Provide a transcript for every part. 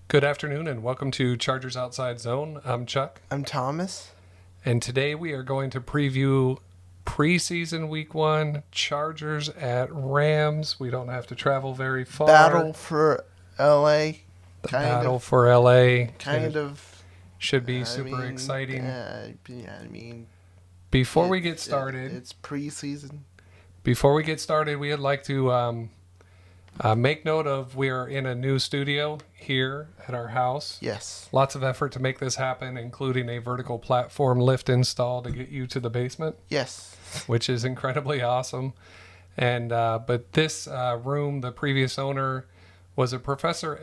Good afternoon and welcome to Chargers Outside Zone. I'm Chuck. I'm Thomas. And today we are going to preview preseason week 1, Chargers at Rams. We don't have to travel very far. Battle for LA. Battle for LA. Kind of. Should be super exciting. I mean, before we get started, it's preseason. Before we get started, we would like to make note of we are in a new studio here at our house. Yes. Lots of effort to make this happen, including a vertical platform lift install to get you to the basement. Yes. Which is incredibly awesome. And but this room, the previous owner was a professor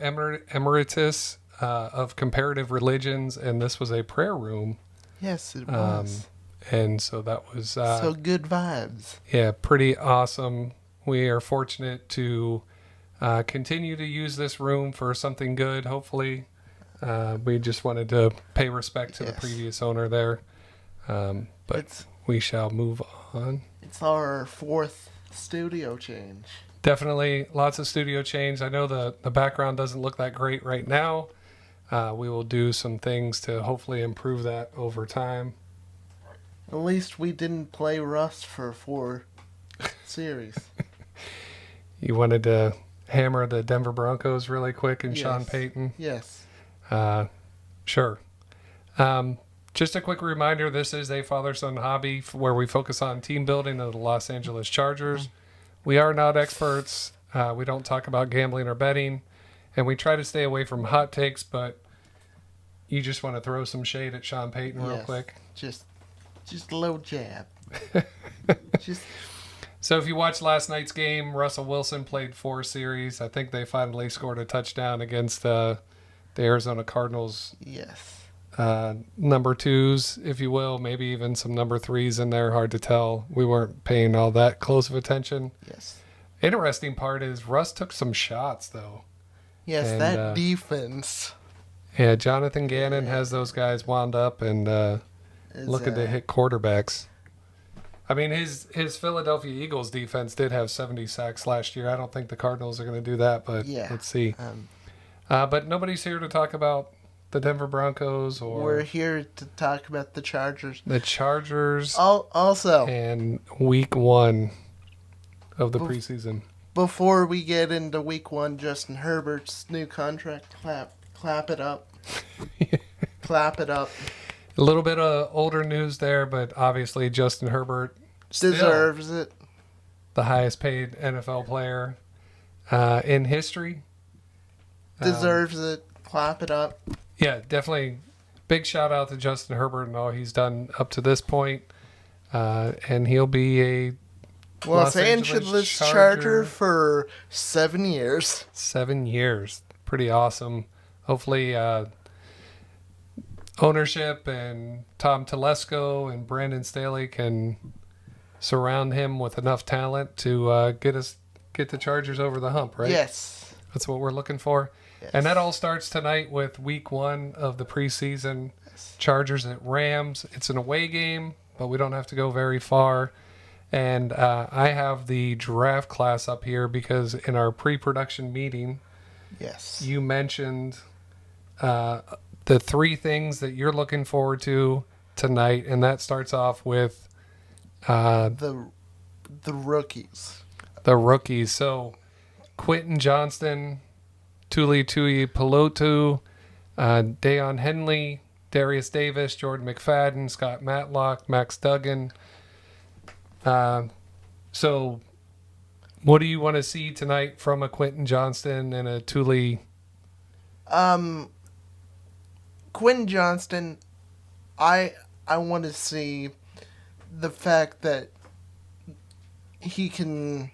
emeritus of comparative religions, and this was a prayer room. Yes, it was. And so that was so good vibes. Yeah, pretty awesome. We are fortunate to continue to use this room for something good, hopefully. We just wanted to pay respect to the previous owner there. But we shall move on. It's our 4th studio change. Definitely lots of studio change. I know the background doesn't look that great right now. We will do some things to hopefully improve that over time. At least we didn't play Rust for 4 series. You wanted to hammer the Denver Broncos really quick and Sean Payton? Yes. Sure. Just a quick reminder, this is a father-son hobby where we focus on team building of the Los Angeles Chargers. We are not experts. We don't talk about gambling or betting. And we try to stay away from hot takes, but you just want to throw some shade at Sean Payton real quick? Just a little jab. So if you watched last night's game, Russell Wilson played 4 series. I think they finally scored a touchdown against the Arizona Cardinals. Yes. Number 2s, if you will, maybe even some number 3s in there. Hard to tell. We weren't paying all that close of attention. Yes. Interesting part is Russ took some shots, though. Yes, and that defense. Yeah, Jonathan Gannon has those guys wound up and looking to hit quarterbacks. I mean, his Philadelphia Eagles defense did have 70 sacks last year. I don't think the Cardinals are going to do that, but let's see. But nobody's here to talk about the Denver Broncos. We're here to talk about the Chargers. The Chargers. Also. And week 1 of the preseason. Before we get into week 1, Justin Herbert's new contract, clap it up. Clap it up. A little bit of older news there, but obviously Justin Herbert deserves it. The highest paid NFL player in history. Deserves it. Clap it up. Yeah, definitely. Big shout out to Justin Herbert and all he's done up to this point. And he'll be a Los Angeles Charger for 7 years. 7 years. Pretty awesome. Hopefully ownership and Tom Telesco and Brandon Staley can surround him with enough talent to get the Chargers over the hump, right? Yes. That's what we're looking for. Yes. And that all starts tonight with week 1 of the preseason. Yes. Chargers at Rams. It's an away game, but we don't have to go very far. And I have the draft class up here because in our pre-production meeting, you mentioned the 3 things that you're looking forward to tonight, and that starts off with the rookies. The rookies. So Quentin Johnston, Tuli Pelotu, Deion Henley, Darius Davis, Jordan McFadden, Scott Matlock, Max Duggan. So what do you want to see tonight from a Quentin Johnston and a Tuli? Quentin Johnston, I want to see the fact that he can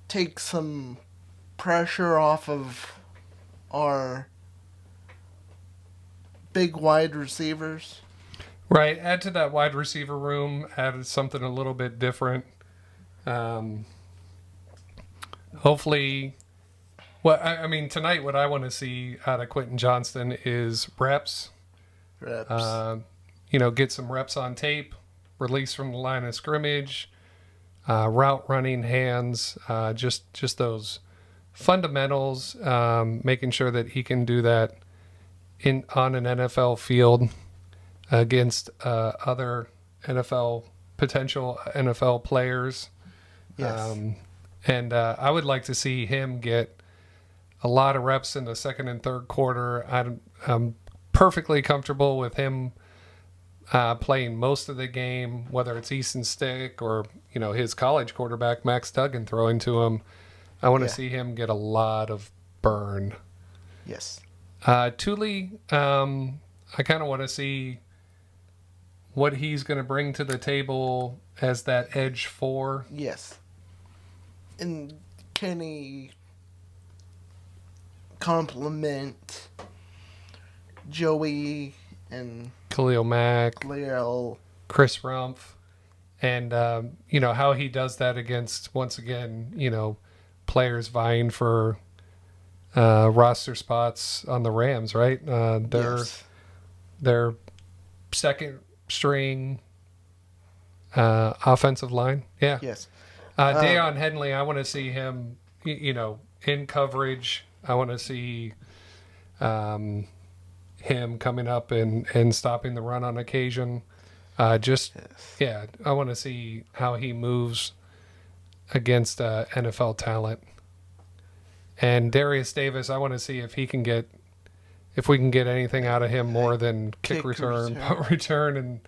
take some pressure off of our big wide receivers. Right, add to that wide receiver room, add something a little bit different. Hopefully... Well, I mean, tonight what I want to see out of Quentin Johnston is reps. Get some reps on tape, release from the line of scrimmage, route running, hands, just those fundamentals, making sure that he can do that on an NFL field against other potential NFL players. Yes. And I would like to see him get a lot of reps in the second and third quarter. I'm perfectly comfortable with him playing most of the game, whether it's Easton Stick or his college quarterback Max Duggan throwing to him. I want to see him get a lot of burn. Yes. Thule, I kind of want to see what he's going to bring to the table as that edge 4. Yes. And can he complement Joey and Khalil Mack, Leo, Chris Rumpf, and how he does that against, once again, players vying for roster spots on the Rams, right? Their second string offensive line. Yeah. Yes. Deion Henley, I want to see him, in coverage. I want to see him coming up and stopping the run on occasion. I want to see how he moves against NFL talent. And Darius Davis, I want to see if we can get anything out of him more than kick return, punt return, and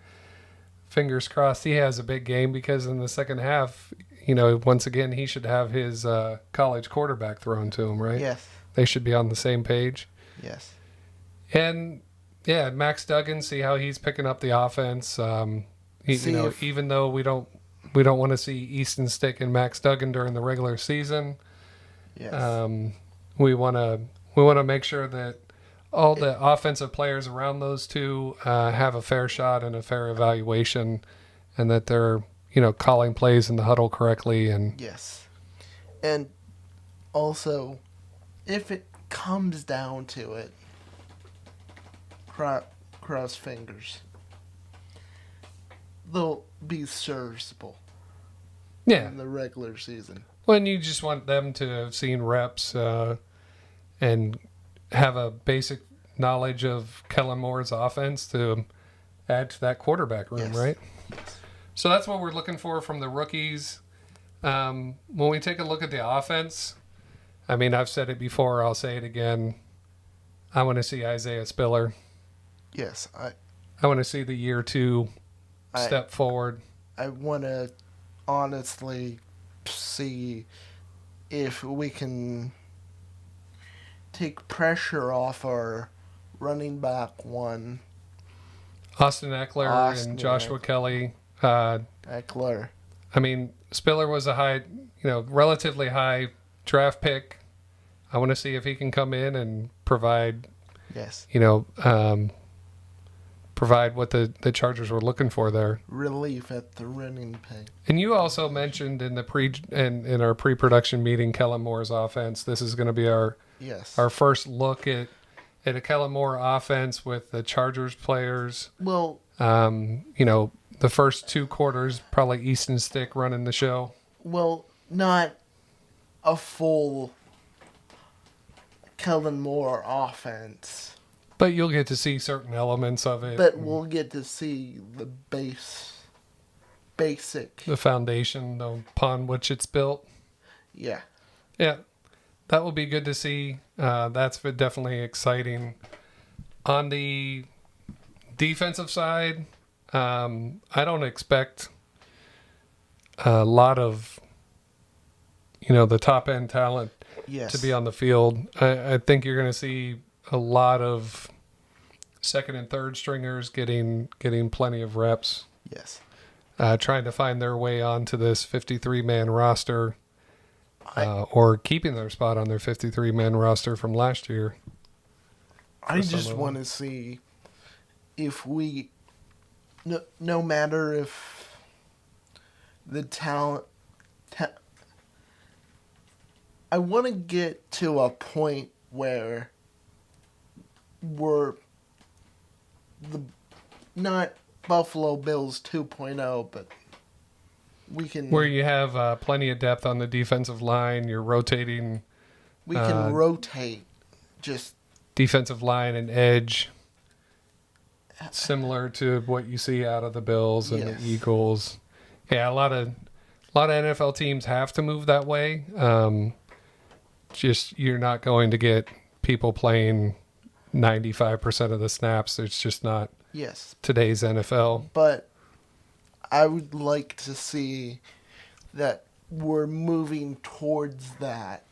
fingers crossed he has a big game, because in the second half, once again, he should have his college quarterback thrown to him, right? Yes. They should be on the same page. Yes. And yeah, Max Duggan, see how he's picking up the offense. Even though we don't want to see Easton Stick and Max Duggan during the regular season. Yes. We want to make sure that all the offensive players around those two have a fair shot and a fair evaluation, and that they're calling plays in the huddle correctly. And yes. And also, if it comes down to it, cross fingers, they'll be serviceable in the regular season. When you just want them to have seen reps and have a basic knowledge of Kellen Moore's offense to add to that quarterback room, right? Yes. So that's what we're looking for from the rookies. When we take a look at the offense, I mean, I've said it before, I'll say it again. I want to see Isaiah Spiller. Yes. I want to see the year 2 step forward. I want to honestly see if we can take pressure off our running back 1. Austin Eckler and Joshua Kelly. Eckler. I mean, Spiller was a relatively high draft pick. I want to see if he can come in and provide, provide what the Chargers were looking for there. Relief at the running back. And you also mentioned in our pre-production meeting Kellen Moore's offense. This is going to be our first look at a Kellen Moore offense with the Chargers players. Well, the first 2 quarters, probably Easton Stick running the show. Well, not a full Kellen Moore offense. But you'll get to see certain elements of it. But we'll get to see the basic. The foundation upon which it's built. Yeah. Yeah. That will be good to see. That's definitely exciting. On the defensive side, I don't expect a lot of, the top end talent to be on the field. I think you're going to see a lot of second and third stringers getting plenty of reps. Yes. Trying to find their way onto this 53-man roster, or keeping their spot on their 53-man roster from last year. I just want to see if we, no matter if the talent, I want to get to a point where we're not Buffalo Bills 2.0, but we can... Where you have plenty of depth on the defensive line, you're rotating We can rotate just defensive line and edge, similar to what you see out of the Bills and the Eagles. Yeah, a lot of NFL teams have to move that way. Just you're not going to get people playing 95% of the snaps. It's just not today's NFL. But I would like to see that we're moving towards that.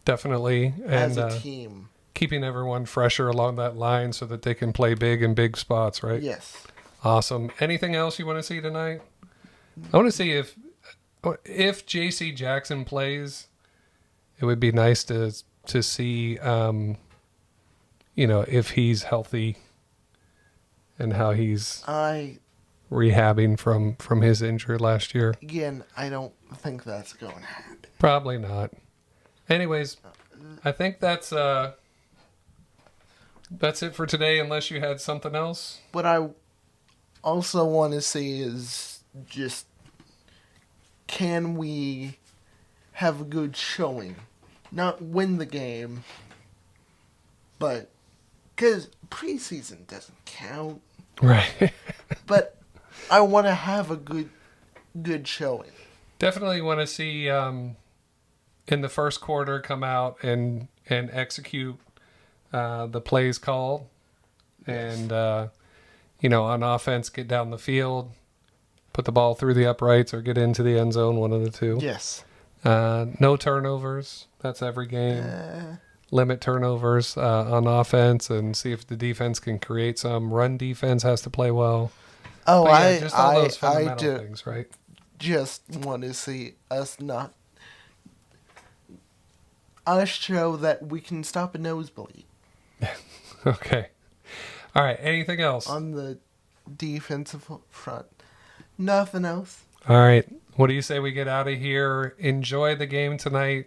Definitely. And, as a team. Keeping everyone fresher along that line so that they can play big in big spots, right? Yes. Awesome. Anything else you want to see tonight? I want to see if J.C. Jackson plays, it would be nice to see, if he's healthy and how he's rehabbing from his injury last year. Again, I don't think that's going to happen. Probably not. Anyways, I think that's it for today, unless you had something else. What I also want to see is just, can we have a good showing? Not win the game, but because preseason doesn't count. Right. But I want to have a good showing. Definitely want to see in the first quarter come out and execute the plays called. And, on offense, get down the field, put the ball through the uprights or get into the end zone, one of the two. Yes. No turnovers. That's every game. Limit turnovers on offense and see if the defense can create some. Run defense has to play well. Oh, just all those fundamental things, right? Just want to see us show that we can stop a nosebleed. Okay. All right. Anything else? On the defensive front. Nothing else. All right. What do you say we get out of here? Enjoy the game tonight.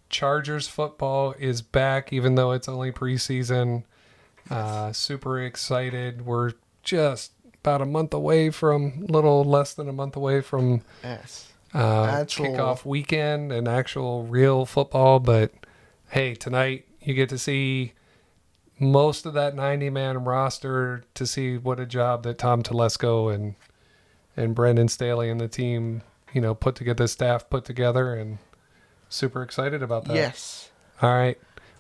Chargers football is back, even though it's only preseason. Super excited. We're just about a little less than a month away from kickoff weekend and actual real football. But hey, tonight you get to see most of that 90-man roster, to see what a job that Tom Telesco and Brendan Staley and the team, put together, and super excited about that. Yes. All right.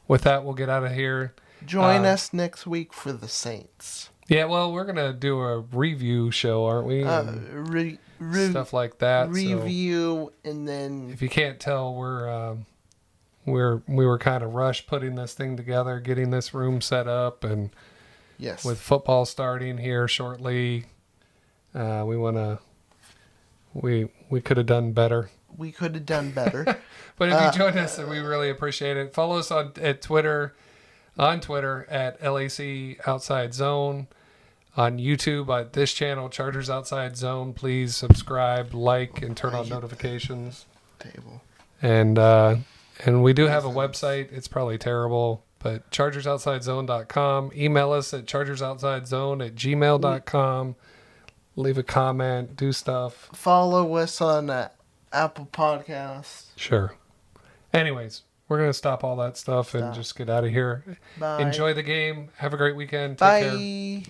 With that, we'll get out of here. Join us next week for the Saints. Yeah, well, we're going to do a review show, aren't we? Stuff like that. Review, and then... If you can't tell, we were kind of rushed putting this thing together, getting this room set up, and with football starting here shortly, we could have done better. We could have done better. But if you join us, we really appreciate it. Follow us on Twitter at LAC Outside Zone. On YouTube, at this channel, Chargers Outside Zone. Please subscribe, like, and turn on notifications. And we do have a website. It's probably terrible, but chargersoutsidezone.com. Email us at chargersoutsidezone@gmail.com. Leave a comment, do stuff. Follow us on Apple Podcasts. Sure. Anyways, we're going to stop all that stuff and just get out of here. Bye. Enjoy the game. Have a great weekend. Take Bye. care.